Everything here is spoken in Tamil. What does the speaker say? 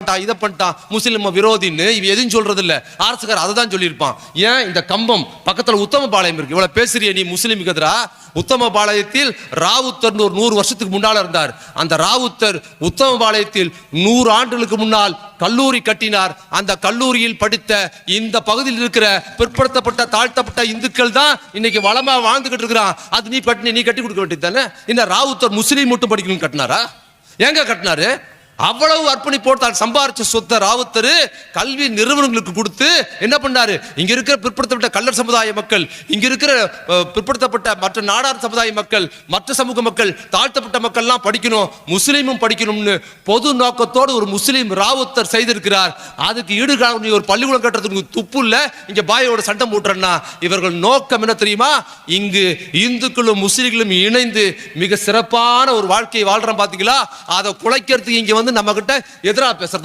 பண்ணிட்டான், இதை பண்ணிட்டான், முஸ்லிம் விரோதின்னு இவன் எதுவும் சொல்றது இல்ல. அரசுக்கார் அதை தான் சொல்லியிருப்பான். ஏன் இந்த கம்பம் பக்கத்துல உத்தமபாளையம் இருக்கு, இவ்வளவு பேசுறிய நீ முஸ்லிமுக்கு எதிரா? உத்தமபாளையத்தில் ராவுத்தர் ஒரு 100 வருஷத்துக்கு முன்னால இருந்தார். அந்த ராவுத்தர் உத்தமபாளையத்தில் 100 ஆண்டுகளுக்கு முன்னால் கல்லூரி கட்டினார். அந்த கல்லூரியில் படித்த இந்த பகுதியில் இருக்கிற பிற்படுத்தப்பட்ட தாழ்த்தப்பட்ட இந்துக்கள் தான் இன்னைக்கு வளமா வாழ்ந்துகிட்டு இருக்கிறான். அது நீ கட்டி கொடுக்க வேண்டியது தானே. இந்த ராவுத்தர் முஸ்லீம் மட்டும் படிக்கணும்னு கட்டினாரா? எங்க கட்டினாரு? அவ்வளவு அர்ப்பணிப்போடு தான் சம்பாரிச்ச சொத்தை ராவுத்தர் கல்வி நிறுவனங்களுக்கு கொடுத்து என்ன பண்ணாரு? இங்க இருக்கிற பிற்படுத்தப்பட்ட கல்லர் சமுதாய மக்கள், இங்க இருக்கிற பிற்படுத்தப்பட்ட மற்ற நாடார் சமுதாய மக்கள், மற்ற சமூக மக்கள், தாழ்த்தப்பட்ட மக்கள்லாம் படிக்கணும், முஸ்லீமும் படிக்கணும்னு பொது நோக்கத்தோடு ஒரு முஸ்லீம் ராவுத்தர் செய்திருக்கிறார். அதுக்கு ஈடுகால நீ ஒரு பள்ளிக்கூடம் கட்டுறதுக்கு துப்பு இல்ல, இங்க பாயோட சண்டை மூட்டுறன்னா இவர்கள் நோக்கம் என்ன தெரியுமா? இங்கு இந்துக்களும் முஸ்லீம்களும் இணைந்து மிக சிறப்பான ஒரு வாழ்க்கையை வாழ்றோம் பாத்தீங்களா? அதை குலைக்கிறதுக்கு இங்க வந்து நம்ம கிட்ட எதிராக பேசுறது.